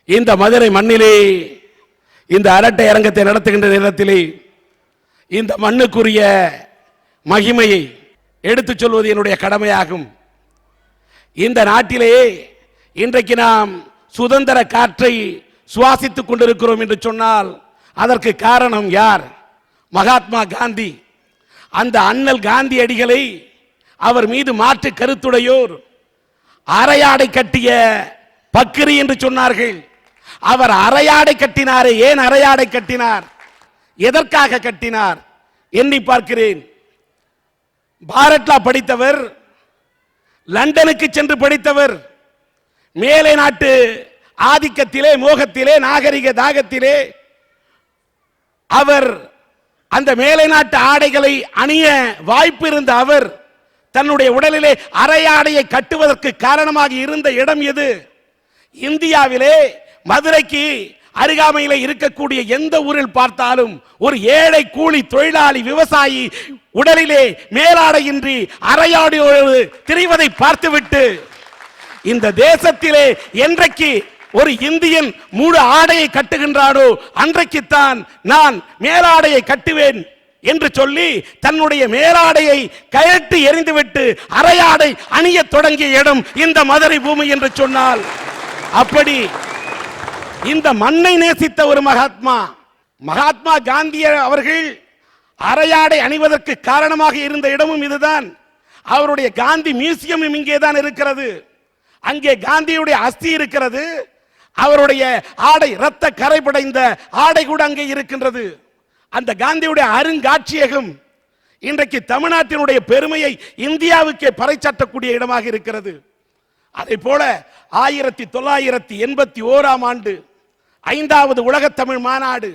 இந்த மதுரை மண்ணிலே இந்த அரட்டை அரங்கத்தை நடத்துகின்ற நேரத்திலே இந்த மண்ணுக்குரிய மகிமையை எடுத்துச் சொல்வது என்னுடைய கடமையாகும். இந்த நாட்டிலே இன்றைக்கு நாம் சுதந்திர காற்றை சுவாசித்துக் கொண்டிருக்கிறோம் என்று சொன்னால் அதற்கு காரணம் யார்? மகாத்மா காந்தி. அந்த அண்ணல் காந்தியடிகளை அவர் மீது மாற்று கருத்துடையோர் அரையாடை கட்டிய பக்கிரி என்று சொன்னார்கள். அவர் அரையாடை கட்டினாரே, ஏன் அரையாடை கட்டினார்? எதற்காக கட்டினார்? எண்ணி பார்க்கிறேன். பாரட்லா படித்தவர், லண்டனுக்கு சென்று படித்தவர், மேலை நாட்டு ஆதிக்கத்திலே, மோகத்திலே, நாகரிக தாகத்திலே அவர் அந்த மேலை நாட்டு ஆடைகளை அணிய வாய்ப்பு இருந்த அவர் தன்னுடைய உடலிலே அரையாடையை கட்டுவதற்கு காரணமாக இருந்த இடம் எது? இந்தியாவிலே மதுரைக்கு அருகாமையில் இருக்கக்கூடிய எந்த ஊரில் பார்த்தாலும் ஒரு ஏழை கூலி தொழிலாளி விவசாயி உடலிலே மேலாடையின்றி அரையாடையோடு திரிவதை பார்த்துவிட்டு இந்த தேசத்திலே என்றைக்கு ஒரு இந்தியன் முழு ஆடையை கட்டுகின்றானோ அன்றைக்குத்தான் நான் மேலாடையை கட்டுவேன் என்று சொல்லி தன்னுடைய மேலாடையை கயற்றி எறிந்துவிட்டு அரையாடை அணிய தொடங்கிய இடம் இந்த மதுரை பூமி என்று சொன்னால், அப்படி இந்த மண்ணை நேசித்த ஒரு மகாத்மா காந்தி அவர்கள் அரையாடை அணிவதற்கு காரணமாக இருந்த இடமும் இதுதான். அவருடைய காந்தி மியூசியமும் இங்கேதான் இருக்கிறது. அங்கே காந்தியுடைய அஸ்தி இருக்கிறது. அவருடைய ஆடை இரத்த கரை படைந்த ஆடை கூட அங்கே இருக்கின்றது. அந்த காந்தியுடைய அருங்காட்சியகம் இன்றைக்கு தமிழ்நாட்டினுடைய பெருமையை இந்தியாவுக்கே பறைசாற்றக்கூடிய இடமாக இருக்கிறது. அதே போல 1981ஆம் ஆண்டு 5வது உலக தமிழ் மாநாடு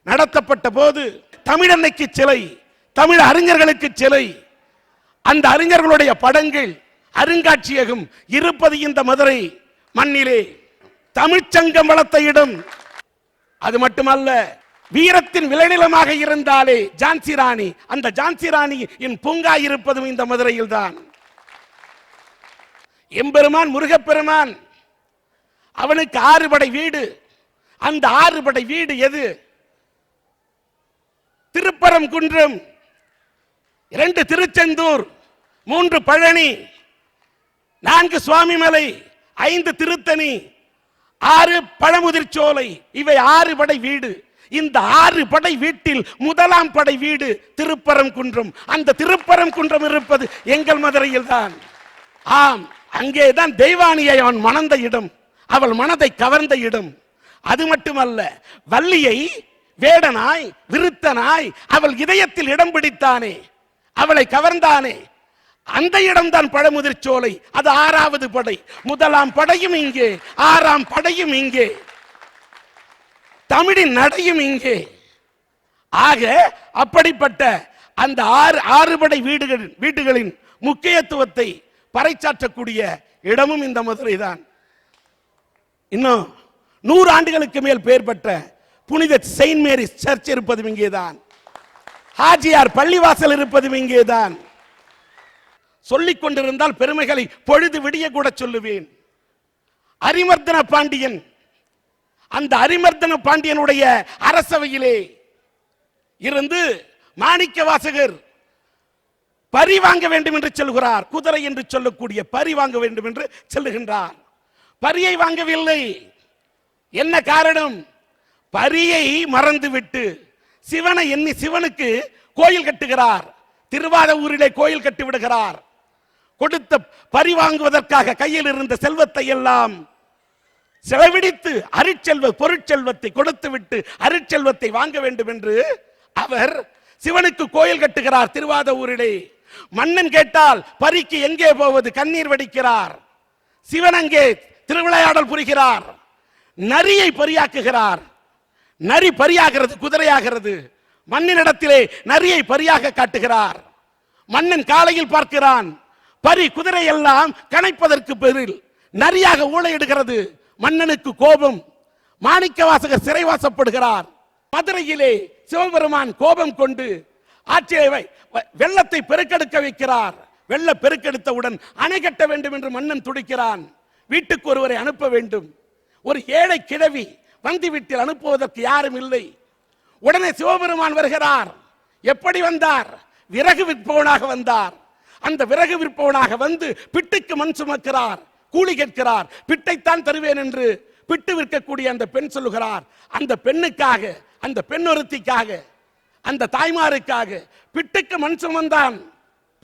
நடத்தப்பட்ட போது தமிழன்னைக்கு சிலை, தமிழ் அறிஞர்களுக்கு சிலை, அந்த அறிஞர்களுடைய படங்கள் அருங்காட்சியகம் இருப்பது இந்த மதுரை மண்ணிலே. தமிழ்ச்சங்கம் வளர்த்த இடம். அது மட்டுமல்ல, வீரத்தின் விளைநிலமாக இருந்தாலே ஜான்சி ராணி, அந்த ஜான்சி ராணியின் பூங்கா இருப்பதும் இந்த மதுரையில் தான். எம்பெருமான் முருகப்பெருமான் அவனுக்கு 6 படை வீடு. அந்த 6 படை வீடு எது? திருப்பரங்குன்றம், 2 திருச்செந்தூர், 3 பழனி, 4 சுவாமிமலை, 5 திருத்தணி, 6 பழமுதிர்ச்சோலை. இவை 6 படை வீடு. இந்த 6 படை வீட்டில் முதலாம் படை வீடு திருப்பரங்குன்றம். அந்த திருப்பரங்குன்றம் இருப்பது எங்கள் மதுரையில் தான். ஆம், அங்கேதான் தெய்வானியை அவன் மணந்த இடம், அவள் மனதை கவர்ந்த இடம். அது மட்டுமல்ல, வள்ளியை வேடனாய் விருத்தனாய் அவள் இதயத்தில் இடம் பிடித்தானே, அவளை கவர்ந்தானே, அந்த இடம்தான் பழமுதிர்ச்சோலை. அது 6வது படை. முதலாம் படையும் இங்கே, 6ஆம் படையும் இங்கே, தமிழின் நடையும் இங்கே. ஆக அப்படிப்பட்ட அந்த 6 படை வீடுகளின் முக்கியத்துவத்தை பறைசாற்றக்கூடிய இடமும் இந்த மதுரை தான். இன்னும் 100 ஆண்டுகளுக்கு மேல் பெயர் பெற்ற புனித செயின்ட் மேரிஸ் சர்ச் இருப்பதும் இங்கேதான். ஹாஜியார் பள்ளிவாசல் இருப்பதும் இங்கேதான். சொல்லிக் கொண்டிருந்தால் பெருமைகளை பொழுது விடிய கூட சொல்லுவேன். அரிமர்தன பாண்டியன், அந்த அரிமர்தன பாண்டியனுடைய அரசவையிலே இருந்து மாணிக்க வாசகர் பரி வாங்க வேண்டும் என்று சொல்கிறார். குதிரை என்று சொல்லக்கூடிய பரி வாங்க வேண்டும் என்று சொல்லுகின்றார். பரியை வாங்கவில்லை. என்ன காரணம்? பரியை மறந்துவிட்டு சிவனை எண்ணி சிவனுக்கு கோயில் கட்டுகிறார். திருவாரூரிலே கோயில் கட்டி விடுகிறார். கொடுத்த பரி வாங்குவதற்காக கையில் இருந்த செல்வத்தை எல்லாம் செலவிடித்து அருட்செல்வ பொருட்செல்வத்தை கொடுத்து விட்டு அருட்செல்வத்தை வாங்க வேண்டும் என்று அவர் சிவனுக்கு கோயில் கட்டுகிறார் திருவாரூரிலே. மன்னன் கேட்டால் பரிக்கு எங்கே போவது? கண்ணீர் வடிக்கிறார். சிவன் அங்கே திருவிளையாடல் புரிகிறார். நரியை பரியாக்குகிறார். நரி பரியாகிறது, குதிரையாகிறது. மன்னனிடத்திலே நரியை பரியாக காட்டுகிறார். மன்னன் காலையில் பார்க்கிறான், பரி குதிரை எல்லாம் கணைப்பதற்கு பதில் நரியாக ஊளையிடுகிறது. மன்னனுக்கு கோபம். மாணிக்க வாசகர் சிறைவாசப்படுகிறார். மதுரையிலே சிவபெருமான் கோபம் கொண்டு ஆட்சியை வெள்ளத்தை பெருக்கெடுக்க வைக்கிறார். வெள்ள பெருக்கெடுத்தவுடன் அணை கட்ட வேண்டும் என்று மன்னன் துடிக்கிறான். வீட்டுக்கு ஒருவரை அனுப்ப வேண்டும். ஒரு ஏழை கிழவி வந்தி வீட்டில் அனுப்புவதற்கு யாரும் இல்லை. உடனே சிவபெருமான் வருகிறார். எப்படி வந்தார்? விறகு விற்பவனாக வந்தார். அந்த விறகு விற்பவனாக வந்து பிட்டுக்கு மண் சுமக்கிறார், கூலி கேட்கிறார். பிட்டைத்தான் தருவேன் என்று பிட்டு விற்கக்கூடிய அந்த பெண் சொல்லுகிறார். அந்த பெண்ணுக்காக, அந்த பெண் ஒருத்திக்காக, அந்த தாய்மாருக்காக பிட்டுக்கு மண் சுமந்தான்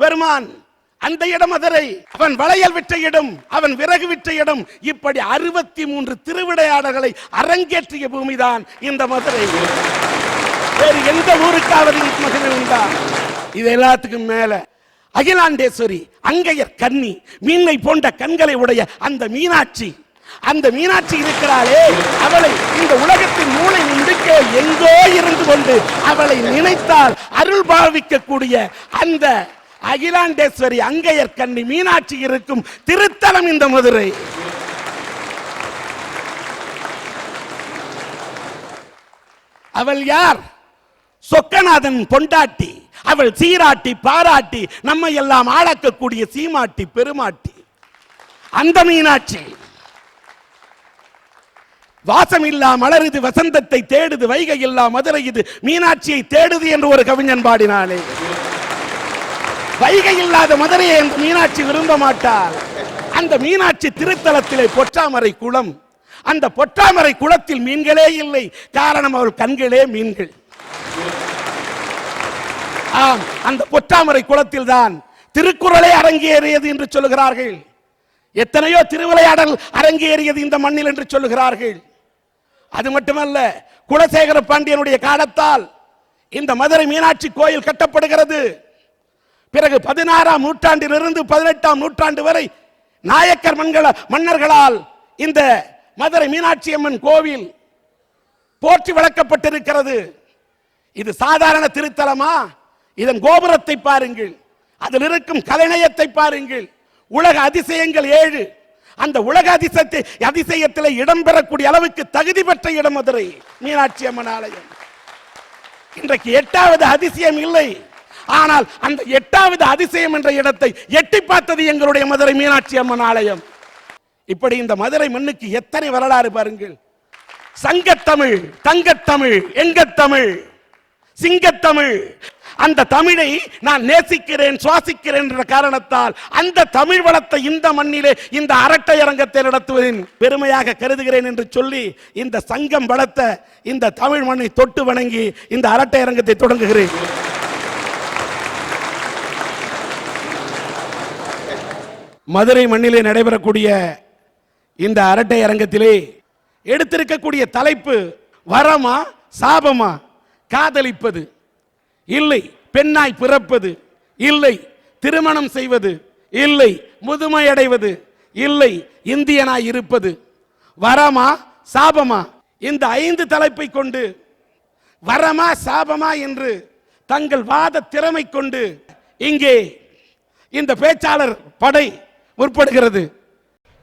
பெருமான். அந்த இடம் மதுரை. அவன் வளையல் விற்ற இடம், அவன் விறகு விற்ற இடம். இப்படி 63 திருவிளையாடல்களை அரங்கேற்றிய பூமிதான் இந்த மதுரை. வேறு எந்த ஊருக்காவது மகிமை உண்டா? இது எல்லாத்துக்கும் மேல அகிலாண்டேஸ்வரி, அங்கையர் கன்னி, மீனை போன்ற கண்களை உடைய அந்த மீனாட்சி, அந்த மீனாட்சி இருக்கிறாளே, அவளை இந்த உலகத்தின் மூளை முடுக்க எங்கோ இருந்து கொண்டு அவளை நினைத்தால் அருள் பாவிக்கக்கூடிய அந்த அகிலாண்டேஸ்வரி, அங்கையர் கன்னி, மீனாட்சி இருக்கும் திருத்தலம் இந்த மதுரை. அவள் யார்? சொக்கநாதன் பொண்டாட்டி. அவள் சீராட்டி பாராட்டி நம்மை எல்லாம் ஆளாக்கக்கூடிய சீமாட்டி பெருமாட்டி அந்த மீனாட்சி. வாசம் இல்லா மலருது வசந்தத்தை தேடுது, வைகை இல்லா மதுரை இது மீனாட்சியை தேடுது என்று ஒரு கவிஞன் பாடினாலே. வைகை இல்லாத மதுரையை அந்த மீனாட்சி விரும்ப மாட்டாள். அந்த மீனாட்சி திருத்தலத்திலே பொற்றாமரை குளம். அந்த பொற்றாமரை குளத்தில் மீன்களே இல்லை. காரணம், அவள் கண்களே மீன்கள். ஆம், அந்த பொற்றாமரை குளத்தில் தான் திருக்குறளே அரங்கேறியது என்று சொல்லுகிறார்கள். எத்தனையோ திருவிளையாடல் அரங்கேறியது இந்த மண்ணில் என்று சொல்லுகிறார்கள். அது மட்டுமல்ல, குலசேகர பாண்டியனுடைய காலத்தால் இந்த மதுரை மீனாட்சி கோயில் கட்டப்படுகிறது. பிறகு 16ஆம் நூற்றாண்டிலிருந்து 18ஆம் நூற்றாண்டு வரை நாயக்கர் மன்னர்களால் இந்த மதுரை மீனாட்சி அம்மன் கோவில் போற்றி வளர்க்கப்பட்டிருக்கிறது. இது சாதாரண திருத்தலமா? இதன் கோபுரத்தை பாருங்கள், அதில் இருக்கும் கலைநயத்தை பாருங்கள். உலக அதிசயங்கள் 7. அந்த உலக அதிசயத்தில் இடம்பெறக்கூடிய அளவுக்கு தகுதி பெற்ற இடம் மதுரை மீனாட்சி அம்மன் ஆலயம். இன்றைக்கு 8வது அதிசயம் இல்லை, ஆனால் அந்த 8வது அதிசயம் என்ற இடத்தை எட்டி பார்த்தது எங்களுடைய மதுரை மீனாட்சி அம்மன் ஆலயம். இப்படி இந்த மதுரை மண்ணுக்கு எத்தனை வரலாறு பாருங்கள். சங்கத்தமிழ், தங்கத்தமிழ், எங்கத்தமிழ், சிங்கத்தமிழ். அந்த தமிழை நான் நேசிக்கிறேன், சுவாசிக்கிறேன் என்ற காரணத்தால் அந்த தமிழ் வளத்தை இந்த மண்ணிலே இந்த அரட்டை அரங்கத்தை நடத்துவதின் பெருமையாக கருதுகிறேன் என்று சொல்லி இந்த சங்கம் வளர்த்த இந்த தமிழ் மண்ணை தொட்டு வணங்கி இந்த அரட்டை அரங்கத்தை தொடங்குகிறேன். மதுரை மண்ணிலே நடைபெறக்கூடிய இந்த அரட்டை அரங்கத்திலே எடுத்திருக்கக்கூடிய தலைப்பு வரமா சாபமா? காதலிப்பது இல்லை, பெண்ணாய் பிறப்பது இல்லை, திருமணம் செய்வது இல்லை, முதுமை அடைவது இல்லை, இந்தியனாய் இருப்பது. வரமா சாபமா? இந்த 5 தலைப்பை கொண்டு வரமா சாபமா என்று தங்கள் வாத திறமை கொண்டு இங்கே இந்த பேச்சாளர் படை முற்படுகிறது.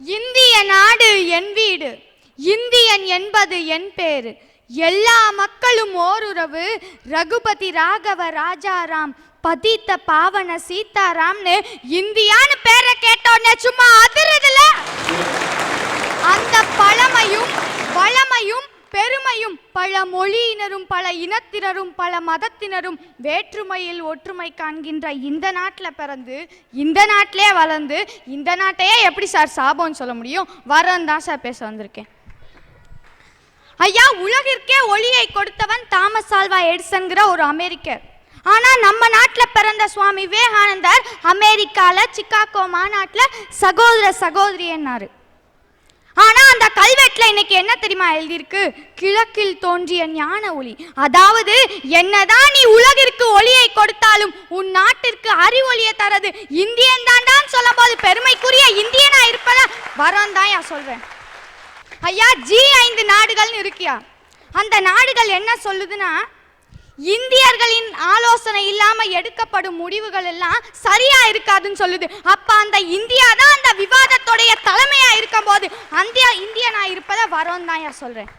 இந்திய நாடு என் வீடு, இந்தியன் என்பது என் பேரு, எல்லா மக்களும் ஓருறவு, ரகுபதி ராகவ ராஜாராம் பதித்த பாவன சீதாராம்னு இந்தியான்னு பேரை கேட்டோன்னே சும்மா அதிரதுல. அந்த பழமையும் வளமையும் பெருமையும் பல மொழியினரும் பல இனத்தினரும் பல மதத்தினரும் வேற்றுமையில் ஒற்றுமை காண்கின்ற இந்த நாட்டில் பிறந்து இந்த நாட்டிலே வளர்ந்து இந்த நாட்டையே எப்படி சார் சாபம்னு சொல்ல முடியும்? வரன்னு தான் சார் பேச வந்திருக்கேன். ஐயா, உலகிற்கே ஒளியை கொடுத்தவன் தாமஸ் ஆல்வா எடிசன்கிற ஒரு அமெரிக்கர். ஆனா நம்ம நாட்டில் பிறந்த சுவாமி விவேகானந்தர் அமெரிக்கால சிகாகோ மாநாட்டில் சகோதர சகோதரி என்னாரு. ஆனா அந்த கல்வெட்டுல இன்னைக்கு என்ன தெரியுமா எழுதியிருக்கு? கிழக்கில் தோன்றிய ஞான ஒளி. அதாவது என்னதான் நீ உலகிற்கு ஒளியை கொடுத்தாலும் உன் நாட்டிற்கு அறிவொளியை தரது இந்தியன் தான் சொல்லும் போது பெருமைக்குரிய இந்தியனா இருப்பதா வரம் தான் சொல்றேன். ஐயா, G5 நாடுகள்னு இருக்கியா? அந்த நாடுகள் என்ன சொல்லுதுன்னா, இந்தியர்களின் ஆலோசனை இல்லாம எடுக்கப்படும் முடிவுகள் எல்லாம் சரியா இருக்காதுன்னு சொல்லுது. அப்ப அந்த இந்தியா தான் அந்த விவாதத்துடைய தலைமையா இருக்கும் போது அந்த இந்தியனா இருப்பதை வரோம் தான் சொல்றேன்.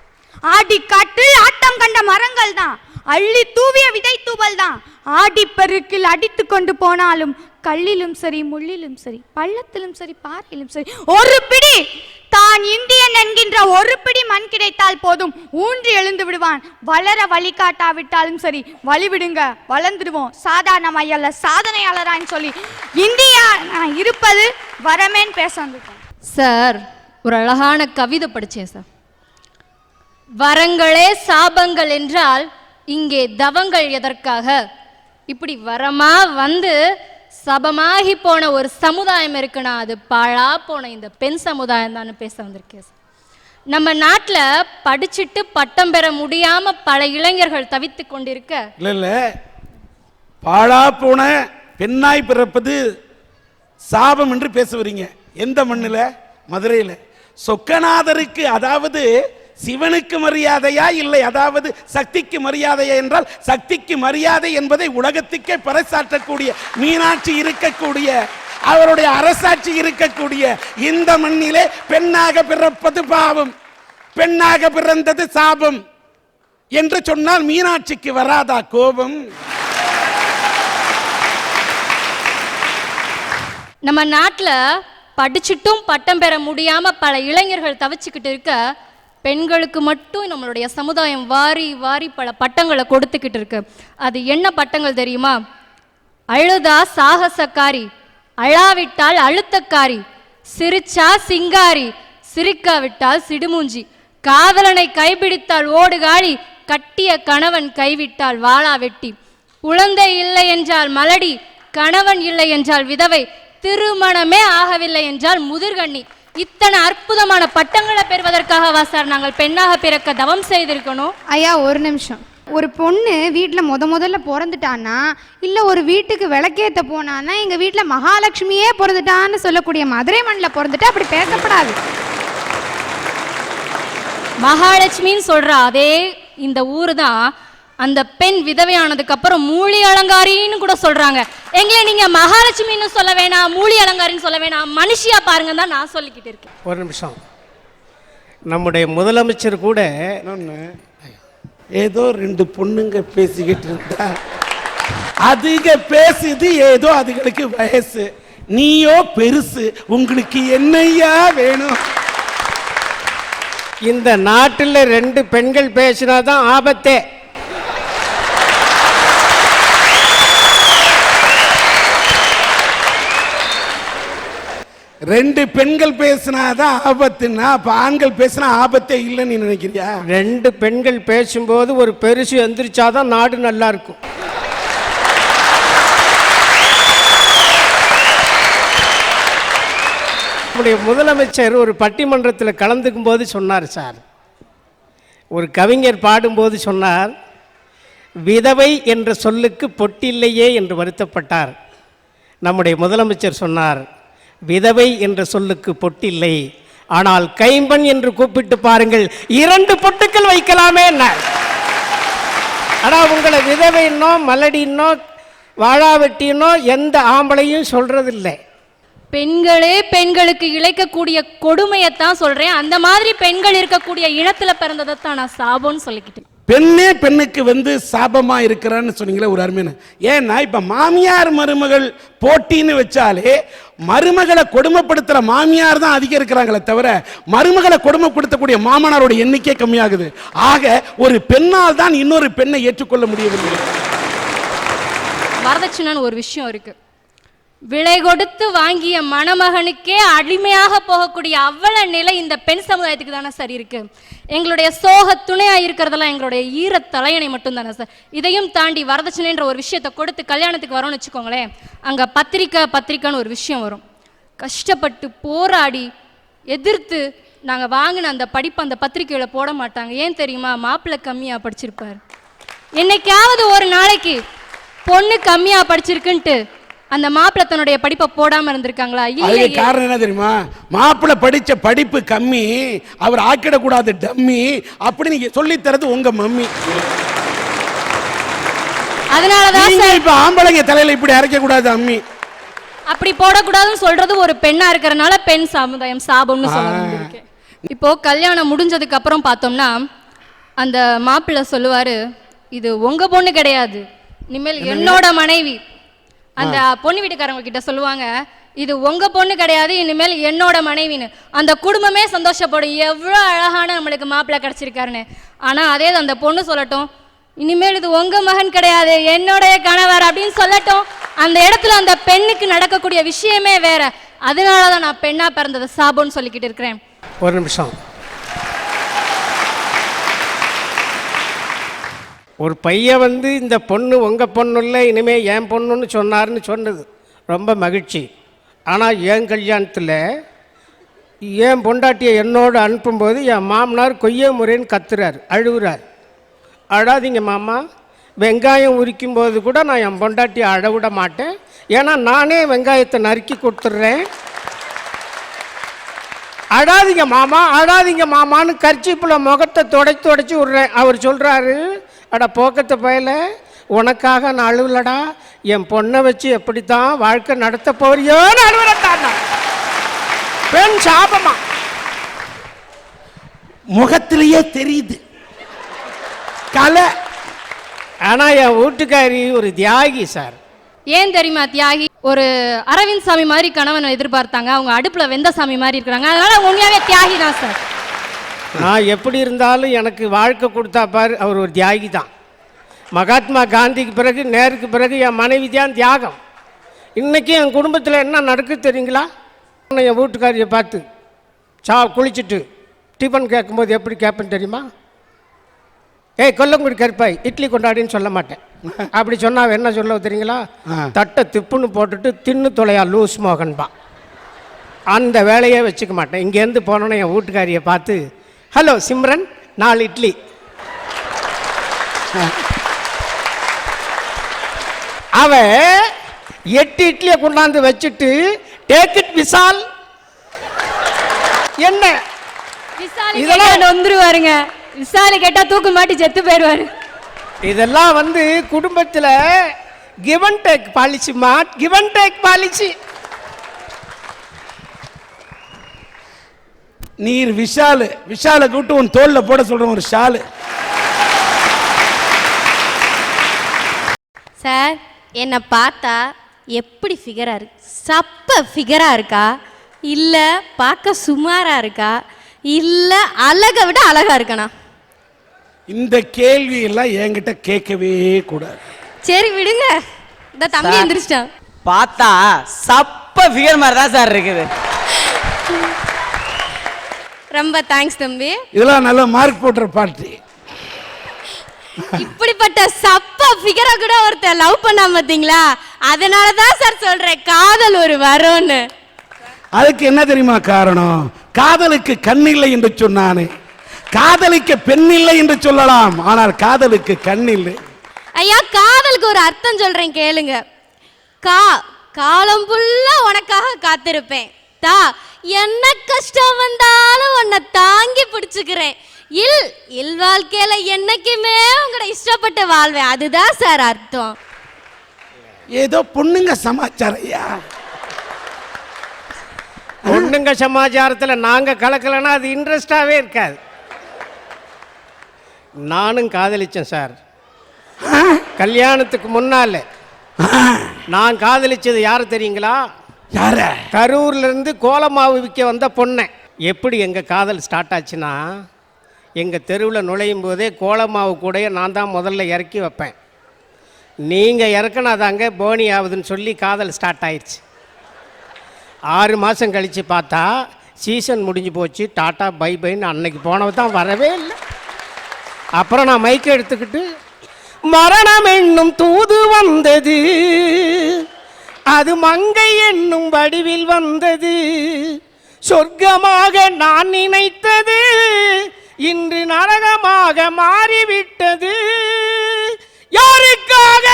ஆடி காட்டில் ஆட்டம் கண்ட மரங்கள் தான், அள்ளி தூவிய விதை தூவல் தான், ஆடி பெருக்கில் அடித்து கொண்டு போனாலும் கல்லிலும் சரி, முள்ளிலும் சரி, பள்ளத்திலும் சரி, பாறையிலும் சரி, ஒரு பிடி தான் இந்தியன் என்கின்ற ஒரு பிடி மண் கிடைத்தால் போதும், ஊன்றி எழுந்து விடுவான். வளர வழிகாட்டாவிட்டாலும் சரி, வழிவிடுங்க, வளர்ந்துடுவோம், சாதாரண சாதனையாளரான்னு சொல்லி இந்தியா இருப்பது வரமேன்னு பேச வந்திருக்கேன். சார், ஒரு அழகான கவிதை படித்தேன் சார். வரங்களே சாபங்கள் என்றால் இங்கே தவங்கள் எதற்காக? இப்படி வரமா வந்து சபமாகி போன ஒரு சமுதாயம் இருக்குன்னா அது பாழா போன இந்த பெண் சமுதாயம் தான் பேச வந்திருக்கேன் சார். நம்ம நாட்டில் படிச்சுட்டு பட்டம் பெற முடியாம பல இளைஞர்கள் தவித்து கொண்டிருக்க, இல்ல பாழா போன பெண்ணாய் பிறப்பது சாபம் என்று பேச வரீங்க. எந்த மண்ணில்? மதுரையில். சொக்கநாதருக்கு, அதாவது சிவனுக்கு மரியாதையா இல்லை, அதாவது சக்திக்கு மரியாதையா என்றால் சக்திக்கு மரியாதை என்பதை உலகத்துக்கே பறைசாற்றக்கூடிய மீனாட்சி இருக்கக்கூடிய, அவருடைய அரசாட்சி இருக்கக்கூடிய இந்த மண்ணிலே பெண்ணாக பிறப்பது பாவம், பெண்ணாக பிறந்தது சாபம் என்று சொன்னால் மீனாட்சிக்கு வராதா கோபம்? நம்ம நாட்டில் படிச்சுட்டும் பட்டம் பெற முடியாம பல இளைஞர்கள் தவிச்சுக்கிட்டு இருக்க, பெண்களுக்கு மட்டும் நம்மளுடைய சமுதாயம் வாரி வாரி பல பட்டங்களை கொடுத்துக்கிட்டு இருக்கு. அது என்ன பட்டங்கள் தெரியுமா? அழுதா சாகசக்காரி, அழாவிட்டால் அழுத்தக்காரி, சிரிச்சா சிங்காரி, சிரிக்காவிட்டால் சிடுமூஞ்சி, காதலனை கைபிடித்தால் ஓடுகாளி, கட்டிய கணவன் கைவிட்டால் வாளா வெட்டி, குழந்தை இல்லை என்றால் மலடி, கணவன் இல்லை என்றால் விதவை, திருமணமே ஆகவில்லை என்றால் முதிர்கண்ணி. இத்தனை அற்புதமான பட்டங்களை பெறுவதற்காகவா சார் நாங்கள் பெண்ணாக பிறக்க தவம் செய்திருக்கணும்? ஐயா, ஒரு நிமிஷம். ஒரு பொண்ணு வீட்டில் முதல்ல பிறந்துட்டான்னா, இல்லை ஒரு வீட்டுக்கு விளக்கேற்ற போனான்னா, எங்கள் வீட்டில் மகாலட்சுமியே பிறந்துட்டான்னு சொல்லக்கூடிய மதுரை மண்ணில் பிறந்துட்டு அப்படி பேசப்படாது. மகாலட்சுமின்னு சொல்ற அதே இந்த ஊர் தான் அந்த பெண் விதவையானதுக்கு அப்புறம் மூலி அலங்காரின்னு கூட சொல்றாங்க. எங்களை நீங்க மகாலட்சுமின்னு சொல்ல வேணாம், மூலி அலங்காரின்னு சொல்ல வேணாம், மனுஷியா பாருங்க தான் நான் சொல்லிக்கிட்டு இருக்கேன். ஒரு நிமிஷம். நம்முடைய முதலமைச்சர் கூட ஏதோ ரெண்டு பொண்ணுங்க பேசிக்கிட்டு இருந்தா, அதுங்க பேசுது, ஏதோ அதுகளுக்கு வயசு, நீயோ பெருசு, உங்களுக்கு என்னையா வேணும்? இந்த நாட்டில் ரெண்டு பெண்கள் பேசினாதான் ஆபத்தே. ரெண்டு பெண்கள் பேசினாதான் ஆபத்துன்னா அப்ப ஆண்கள் பேசினா ஆபத்தே இல்லைன்னு நினைக்கிறியா? ரெண்டு பெண்கள் பேசும்போது ஒரு பெருசு எந்திரிச்சாதான் நாடு நல்லா இருக்கும். நம்முடைய முதலமைச்சர் ஒரு பட்டிமன்றத்தில் கலந்துக்கும் போது சொன்னார் சார், ஒரு கவிஞர் பாடும்போது சொன்னார், விதவை என்ற சொல்லுக்கு பொட்டில்லையே என்று வருத்தப்பட்டார். நம்முடைய முதலமைச்சர் சொன்னார், விதவை என்ற சொல்லுக்கு பொட்டில்லை, ஆனால் கைம்பெண் என்று கூப்பிட்டு பாருங்கள், 2 பொட்டுக்கள் வைக்கலாமே. ஆனால் உங்களை விதவைன்னோ மலடின்னோ வாழாவெட்டினோ எந்த ஆம்பளையும் சொல்றதில்லை. பெண்களே பெண்களுக்கு இழைக்கக்கூடிய கொடுமையத்தான் சொல்றேன். அந்த மாதிரி பெண்கள் இருக்கக்கூடிய இனத்துல பிறந்ததைத்தான் நான் சாபம்னு சொல்லிக்கிட்டேன். பெண்ணே பெண்ணுக்கு வந்து சாபமா இருக்கிறான்னு சொன்னீங்களே, ஒரு அருமையான. ஏன்னா இப்ப மாமியார் மருமகள் போட்டின்னு வச்சாலே மருமகளை கொடுமைப்படுத்துற மாமியார் தான் அதிகம் இருக்கிறாங்களே தவிர மருமகளை கொடுமைப்படுத்தக்கூடிய மாமனாரோட எண்ணிக்கை கம்மியாகுது. ஆக ஒரு பெண்ணால் தான் இன்னொரு பெண்ணை ஏற்றுக்கொள்ள முடியவில்லை. வரதட்சணைன்னு ஒரு விஷயம் இருக்கு. விலை கொடுத்து வாங்கிய மணமகனுக்கே அடிமையாக போகக்கூடிய அவ்வள நிலை இந்த பெண் சமுதாயத்துக்கு தானே சார் இருக்கு. எங்களுடைய சோக துணையா இருக்கிறதெல்லாம் எங்களுடைய ஈர தலையணை மட்டும் தானே சார். இதையும் தாண்டி வரதட்சணைன்ற ஒரு விஷயத்தை கொடுத்து கல்யாணத்துக்கு வரோம்னு வச்சுக்கோங்களேன், அங்க பத்திரிக்கைன்னு ஒரு விஷயம் வரும். கஷ்டப்பட்டு போராடி எதிர்த்து நாங்கள் வாங்கின அந்த படிப்பு அந்த பத்திரிக்கையில் போட மாட்டாங்க. ஏன் தெரியுமா? மாப்பிள்ளை கம்மியாக படிச்சிருப்பார். என்னைக்காவது ஒரு நாளைக்கு பொண்ணு கம்மியாக படிச்சிருக்குன்ட்டு அந்த மாப்பிள்ளை தன்னுடைய படிப்பை போடாம இருந்திருக்காங்களா? இல்ல. காரணம் என்ன தெரியுமா? மாப்பிள்ளை படிச்ச படிப்பு கம்மி, அவர் ஆக்கிடக்கூடாது டம்மி அப்படி நீங்க சொல்லி தரது உங்க மம்மி. அதனாலதான் இப்ப ஆம்பளைங்க தலையில இப்படி அரைக்க கூடாது அம்மி, அப்படி போடக்கூடாதுன்னு சொல்றது ஒரு பெண்ணா இருக்கிறனால பெண் சமுதாயம் சாபம்னு சொல்ல. இப்போ கல்யாணம் முடிஞ்சதுக்கு அப்புறம் பார்த்தோம்னா அந்த மாப்பிள்ளை சொல்லுவாரு, இது உங்க பொண்ணு கிடையாது, இனிமேல் என்னோட மனைவி. அந்த பொண்ணு வீட்டுக்காரங்க கிட்ட சொல்லுவாங்க, இது உங்க பொண்ணு கிடையாது, இனிமேல் என்னோட மனைவின்னு. அந்த குடும்பமே சந்தோஷப்படும், எவ்வளோ அழகான நம்மளுக்கு மாப்பிள்ளை கிடைச்சிருக்காருன்னு. ஆனா அதே அந்த பொண்ணு சொல்லட்டும், இனிமேல் இது உங்க மகன் கிடையாது, என்னுடைய கணவர் அப்படின்னு சொல்லட்டும். அந்த இடத்துல அந்த பெண்ணுக்கு நடக்கக்கூடிய விஷயமே வேற. அதனாலதான் நான் பெண்ணா பிறந்தது சாபம்னு சொல்லிக்கிட்டு இருக்கிறேன். ஒரு நிமிஷம். ஒரு பையன் வந்து இந்த பொண்ணு உங்கள் பொண்ணு இல்லை, இனிமேல் என் பொண்ணுன்னு சொன்னார்னு சொன்னது ரொம்ப மகிழ்ச்சி. ஆனால் என் கல்யாணத்தில் என் பொண்டாட்டியை என்னோடு அனுப்பும்போது என் மாமனார் கொய்ய முறைன்னு கத்துறார், அழுகுறார். அழாதீங்க மாமா, வெங்காயம் உரிக்கும் போது கூட நான் என் பொண்டாட்டியை அழவிட மாட்டேன், ஏன்னா நானே வெங்காயத்தை நறுக்கி கொடுத்துட்றேன். அழாதீங்க மாமா, அழாதீங்க மாமான்னு கர்ச்சீப்பில் முகத்தை தொடச்சி விட்றேன். அவர் சொல்கிறாரு, அட போக்கத்தை பயல, உனக்காக நான் அழுவலடா, என் பொண்ணை வச்சு எப்படித்தான் வாழ்க்கை நடத்த போறியோன்னு அழுவலட்டான். பெண் சாபமா முகத்திலேயே தெரியுது கலை. ஆனால் என் வீட்டுக்காரி ஒரு தியாகி சார். ஏன் தெரியுமா தியாகி? ஒரு அரவிந்த் சாமி மாதிரி கணவனை எதிர்பார்த்தாங்க, அவங்க அடுப்புல வெந்த சாமி மாதிரி இருக்கிறாங்க. அதனால அவங்க உண்மையாவே தியாகி தான் சார். நான் எப்படி இருந்தாலும் எனக்கு வாழ்க்கை கொடுத்தா பாரு, அவர் ஒரு தியாகி தான். மகாத்மா காந்திக்கு பிறகு, நேருக்கு பிறகு என் மனைவி தான் தியாகம். இன்றைக்கி என் குடும்பத்தில் என்ன நடக்குது தெரியுங்களா? என் வீட்டுக்காரியை பார்த்து குளிச்சுட்டு டிஃபன் கேட்கும்போது எப்படி கேட்பேன்னு தெரியுமா? ஏய் கொல்லங்குடி கருப்பாய், இட்லி கொண்டாடின்னு சொல்ல மாட்டேன். அப்படி சொன்னால் என்ன சொல்ல தெரியுங்களா? தட்டை திப்புன்னு போட்டுட்டு தின்னு தொலையா லூஸ் மோகன்பா. அந்த வேலையே வச்சுக்க மாட்டேன். இங்கேருந்து போனோன்னே என் வீட்டுக்காரியை பார்த்து, ஹலோ சிம்ரன், 4 இட்லி. அவ 8 இட்லியை கொண்டாந்து வச்சுட்டு டேக் இட் விசால். என்ன இதெல்லாம் வந்துருவாருங்க, விசாலி கேட்டா தூக்கு மாட்டி செத்து போயிடுவாரு. இதெல்லாம் வந்து குடும்பத்தில் கிவ் அண்ட் டேக் பாலிசிமா, கிவ் அண்ட் டேக் பாலிசி. நீர் விஷாலை கூட்டு உன் தோல்ல போட சொல்ற ஒரு ஷாலு. சார், என்னை பார்த்தா எப்படி ஃபிகரா இருக்கு? சப்ப ஃபிகரா இருக்கா, இல்லை பார்க்க சுமாரா இருக்கா, இல்லை அழகை விட அழகா இருக்கணா? இந்த கேள்வி எல்லாம் என்கிட்ட கேட்கவே கூடாது. சரி விடுங்க, இந்த தம்பி எந்திரிச்சிட்டான். பார்த்தா சப்ப ஃபிகர் மாதிரி தான் சார் இருக்குது. ரொம்ப தேங்க்ஸ் தம்பி. இதெல்லாம் நல்ல மார்க் போட்டுற பார்ட்டி. இப்படிப்பட்ட சப்ப ஃபிகரை கூட ஒருத்தர் லவ் பண்ணா பார்த்தீங்களா? அதனால தான் சார் சொல்றேன், காதல் ஒரு வரோன்னு. அதுக்கு என்ன தெரியுமா காரணம்? காதலுக்கு கண்ணில்லை என்று சொன்னானே, காதலிக்க பெண் இல்லை என்று சொல்லலாம், ஆனால் காதலுக்கு கண் இல்லை. ஐயா, காதலுக்கு ஒரு அர்த்தம் சொல்றேன் கேளுங்க. காலம் ஃபுல்லா உனக்காக காத்திருப்பேன். என்ன கஷ்டம் வந்தாலும் உன்னை தாங்கி பிடிச்சுக்கிறேன். இல் வாழ்க்கையில என்னைக்குமே உங்களை இஷ்டப்பட்டு வாழ்வேன். அதுதான் சார் அர்த்தம். ஏதோ பொண்ணுங்க சமாச்சாரம் ஐயா. பொண்ணுங்க சமாச்சாரத்தில் நாங்கள் கலக்கலைன்னா அது இன்ட்ரெஸ்டாகவே இருக்காது. நானும் காதலிச்சேன் சார். கல்யாணத்துக்கு முன்னால நான் காதலிச்சது யாரு தெரியுங்களா? யார? கரூர்லேருந்து கோலமாவு விற்க வந்த பொண்ணை. எப்படி எங்கள் காதல் ஸ்டார்ட் ஆச்சுன்னா, எங்கள் தெருவில் நுழையும் போதே கோலமாவு கூடையே நான் தான் முதல்ல இறக்கி வைப்பேன். நீங்கள் இறக்குனாதாங்க போனி ஆகுதுன்னு சொல்லி காதல் ஸ்டார்ட் ஆயிடுச்சு. 6 மாதம் கழித்து பார்த்தா சீசன் முடிஞ்சு போச்சு, டாட்டா பை பைன்னு அன்னைக்கு போனவ தான் வரவே இல்லை. அப்புறம் நான் மைக்கை எடுத்துக்கிட்டு, மரணம் என்னும் தூது வந்தது, அது மங்கை என்னும் வடிவில் வந்தது, சொர்க்கமாக நான் நினைத்தது இன்று நரகமாக மாறிவிட்டது, யாருக்காக?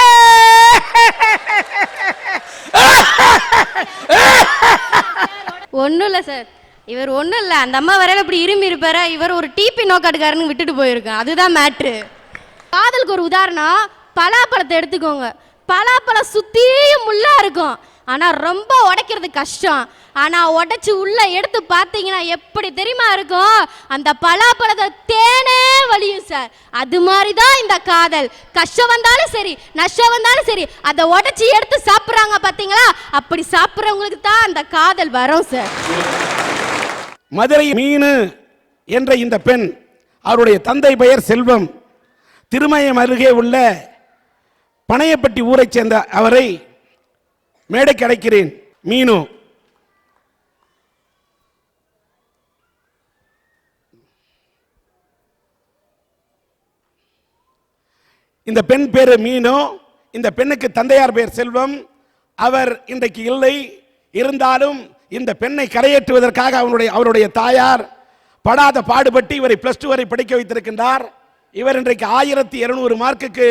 ஒன்றும் இல்லை சார், இவர் ஒன்றும் இல்லை. அந்த அம்மா வரையில இப்படி இரும்பி இருப்பார, இவர் ஒரு டிபி நோக்காட்டுக்காரன்னு விட்டுட்டு போயிருக்கேன். அதுதான் மேட்ரு. காதலுக்கு ஒரு உதாரணம், பலாப்பழத்தை எடுத்துக்கோங்க. பலாப்பழம் சுற்றியும் முள்ளா இருக்கும், ஆனா ரொம்ப உடைக்கிறது கஷ்டம். ஆனா உடைச்சு உள்ள எடுத்து பார்த்தீங்கன்னா எப்படி தெரியுமா இருக்கும்? அந்த பலாப்பழத்தை தேனே வலியும் சார். அது மாதிரி தான் இந்த காதல். கஷ்டம் வந்தாலும் சரி, நஷ்டம் வந்தாலும் சரி, அதை உடைச்சி எடுத்து சாப்பிட்றாங்க பார்த்தீங்களா? அப்படி சாப்பிட்றவங்களுக்கு தான் அந்த காதல் வரும் சார். மதுரை மீனு என்ற இந்த பெண், அவருடைய தந்தை பெயர் செல்வம், திருமயம் அருகே உள்ள பனையப்பட்டி ஊரைச் சேர்ந்த அவரை மேடைக்கு அழைக்கிறேன். மீனு, இந்த பெண் பேரு மீனு. இந்த பெண்ணுக்கு தந்தையார் பெயர் செல்வம். அவர் இன்றைக்கு இல்லை. இருந்தாலும் இந்த பெண்ணை கரையேற்றுவதற்காக அவருடைய தாயார் படாத பாடுபட்டு இவரை +2 வரை படிக்க வைத்திருக்கின்றார். இவர் இன்றைக்கு 1200 மார்க்குக்கு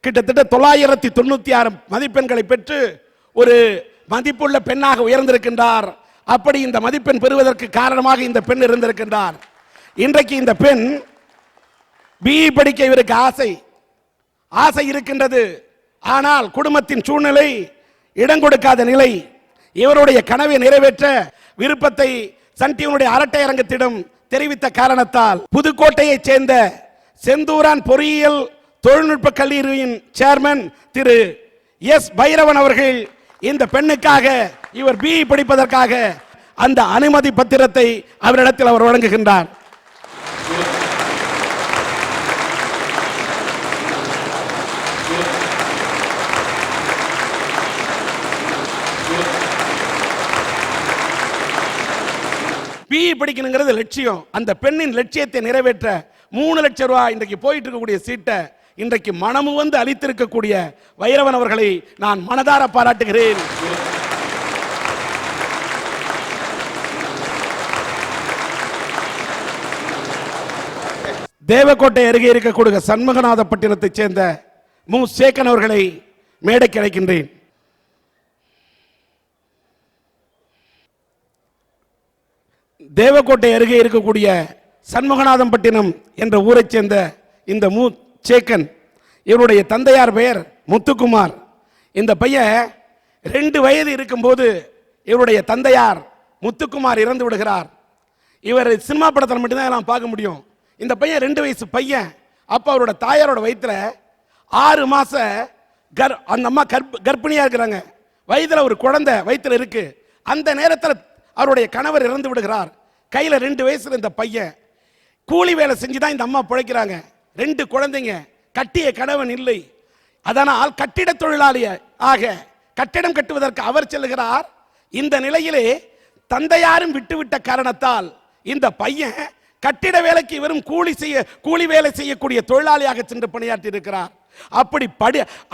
கிட்டத்தட்ட 996 மதிப்பெண்களை பெற்று ஒரு மதிப்புள்ள பெண்ணாக உயர்ந்திருக்கின்றார். அப்படி இந்த மதிப்பெண் பெறுவதற்கு காரணமாக இந்த பெண் இருந்திருக்கின்றார். இன்றைக்கு இந்த பெண் பிஇ படிக்க இவருக்கு ஆசை இருக்கின்றது. ஆனால் குடும்பத்தின் சூழ்நிலை இடம் கொடுக்காத நிலை. இவருடைய கனவை நிறைவேற்ற விருப்பத்தை சன் டிவியினுடைய அரட்டை அரங்கத்திடம் தெரிவித்த காரணத்தால் புதுக்கோட்டையைச் சேர்ந்த செந்தூரான் பொறியியல் தொழில்நுட்ப கல்லூரியின் சேர்மன் திரு எஸ் பைரவன் அவர்கள் இந்த பெண்ணுக்காக, இவர் பிஇ படிப்பதற்காக அந்த அனுமதி பத்திரத்தை அவரிடத்தில் அவர் வழங்குகின்றார். பிஇ படிக்கணுங்கிறது லட்சியம். அந்த பெண்ணின் லட்சியத்தை நிறைவேற்ற 3 லட்சம் ரூபாய் இன்றைக்கு போயிட்டு இருக்கக்கூடிய சீட்டை இன்றைக்கு மனமு வந்து அளித்திருக்கக்கூடிய வைரவன் அவர்களை நான் மனதார பாராட்டுகிறேன். தேவக்கோட்டை அருகே இருக்கக்கூடிய சண்முகநாதப்பட்டினத்தைச் சேர்ந்த மு சேகன் அவர்களை மேடைக்கு அழைக்கின்றேன். தேவக்கோட்டை அருகே இருக்கக்கூடிய சண்முகநாதம்பட்டினம் என்ற ஊரைச் சேர்ந்த இந்த மு சேகன், இவருடைய தந்தையார் பெயர் முத்துக்குமார். இந்த பையன் 2 வயது இருக்கும்போது இவருடைய தந்தையார் முத்துக்குமார் இறந்து விடுகிறார். இவர் சினிமா படத்தில் மட்டும்தான் நான் பார்க்க முடியும். இந்த பையன் 2 வயசு பையன். அப்போ அவரோட தாயாரோட வயிற்றுல 6 மாசம் அந்த அம்மா கர்ப்பிணியா இருக்கிறாங்க. வயதுல ஒரு குழந்தை வயிற்றுல இருக்கு. அந்த நேரத்தில் அவருடைய கணவர் இறந்து விடுகிறார். கையில் 2 வயசுல இந்த பையன் கூலி வேலை செஞ்சுதான் இந்த அம்மா பிழைக்கிறாங்க. 2 குழந்தைங்க, கட்டிய கணவன் இல்லை. அதனால் கட்டிட தொழிலாளி ஆக கட்டிடம் கட்டுவதற்கு அவர் செல்கிறார். இந்த நிலையிலே தந்தையாரும் விட்டுவிட்ட காரணத்தால் இந்த பையன் கட்டிட வேலைக்கு இவரும் கூலி வேலை செய்யக்கூடிய தொழிலாளியாக சென்று பணியாற்றி இருக்கிறார். அப்படி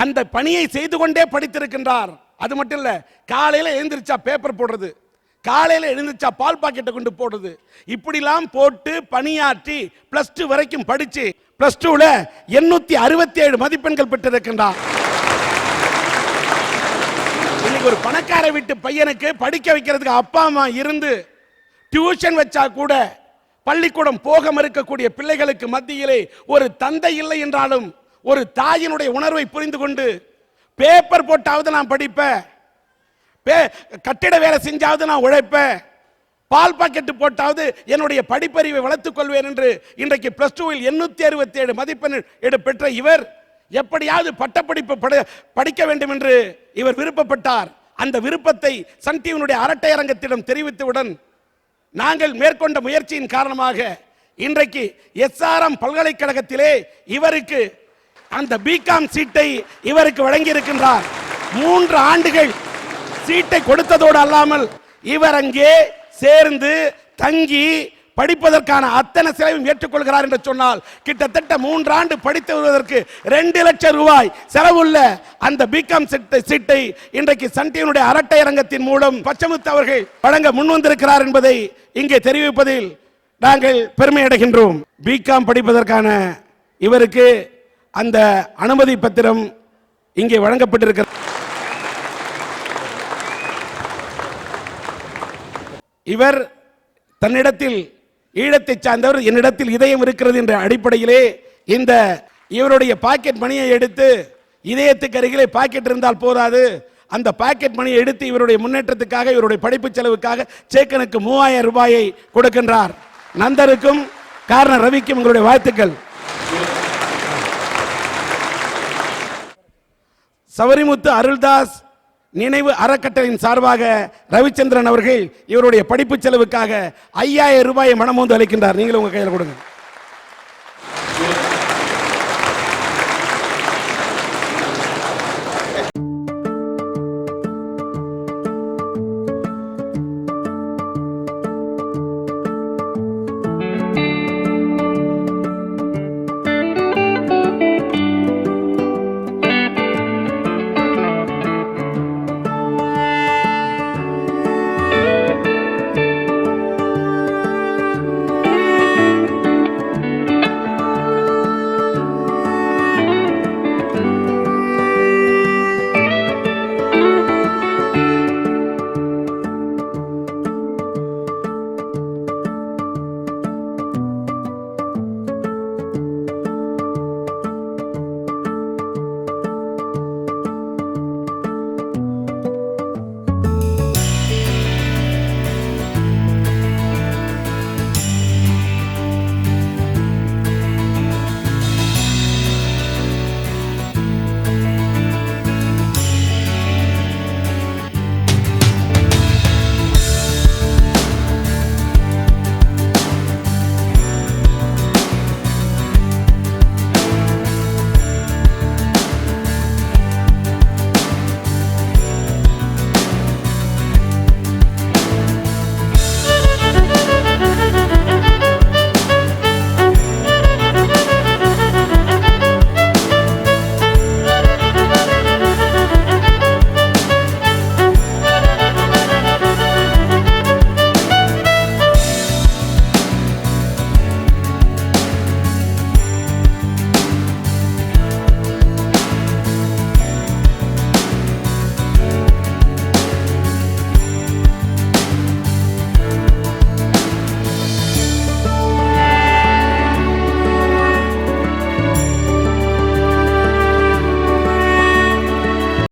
அந்த பணியை செய்து கொண்டே படித்திருக்கின்றார். அது மட்டும் இல்ல, காலையில எழுந்திருச்சா பேப்பர் போடுறது, காலையில் எழுந்துச்சா பால் பாக்கெட்டை கொண்டு போடுறது, இப்படிலாம் போட்டு பணியாற்றி +2 வரைக்கும் படிச்சு +2ல 867 மதிப்பெண்கள் பெற்றிருக்கின்றார். இன்னைக்கு ஒரு பணக்கார வீட்டு பையனுக்கு படிக்க வைக்கிறதுக்கு அப்பா அம்மா இருந்து டியூஷன் வச்சா கூட பள்ளிக்கூடம் போக மறுக்கக்கூடிய பிள்ளைகளுக்கு மத்தியிலே ஒரு தந்தை இல்லை என்றாலும் ஒரு தாயினுடைய உணர்வை புரிந்து கொண்டு பேப்பர் போட்டாவது நான் படிப்பேன், கட்டிட வேலை செஞ்சாவது நான் உழைப்பேன், பால் பாக்கெட்டு போட்டாவது என்னுடைய படிப்பறிவை வளர்த்துக் கொள்வேன் என்று இன்றைக்கு +2ல் 867 மதிப்பெண் பெற்ற இவர் எப்படியாவது பட்டப்படிப்பு படிக்க வேண்டும் என்று இவர் விருப்பப்பட்டார். அந்த விருப்பத்தை சன் டிவியினுடைய அரட்டை அரங்கத்திடம் தெரிவித்தவுடன் நாங்கள் மேற்கொண்ட முயற்சியின் காரணமாக இன்றைக்கு SRM பல்கலைக்கழகத்திலே இவருக்கு அந்த பிகாம் சீட்டை இவருக்கு வழங்கி இருக்கின்றார். 3 ஆண்டுகள் சீட்டை கொடுத்ததோடு அல்லாமல் இவர் அங்கே சேர்ந்து தங்கி படிப்பதற்கான அத்தனை செலவும் ஏற்றுக்கொள்கிறார் என்று சொன்னால் கிட்டத்தட்ட 3 ஆண்டு படித்து வருவதற்கு 2 லட்சம் ரூபாய் செலவுள்ள அந்த பிகாம் சீட்டை இன்றைக்கு சன் டிவியினுடைய அரட்டை அரங்கத்தின் மூலம் பச்சமுத்து அவர்கள் வழங்க முன்வந்திருக்கிறார் என்பதை இங்கே தெரிவிப்பதில் நாங்கள் பெருமை அடைகின்றோம். பிகாம் படிப்பதற்கான இவருக்கு அந்த அனுமதி பத்திரம் இங்கே வழங்கப்பட்டிருக்கிறது. இவர் தன்னிடத்தில் ஈழத்தை சார்ந்தவர், என்னிடத்தில் இதயம் இருக்கிறது என்ற அடிப்படையிலே இந்த இவருடைய பாக்கெட் மணியை எடுத்து இதயத்துக்கு அருகிலே பாக்கெட் இருந்தால் போதாது, அந்த பாக்கெட் மணியை எடுத்து இவருடைய முன்னேற்றத்துக்காக, இவருடைய படிப்பு செலவுக்காக சேக்கனுக்கு 3000 ரூபாயை கொடுக்கின்றார். நந்தருக்கும் காரண ரவிக்கும் உங்களுடைய வாழ்த்துக்கள். சவரிமுத்து அருள்தாஸ் நினைவு அறக்கட்டளையின் சார்பாக ரவிச்சந்திரன் அவர்கள் இவருடைய படிப்பு செலவுக்காக 5000 ரூபாயை மனமோந்து அளிக்கின்றார். நீங்களும் உங்க கையில் கொடுங்க.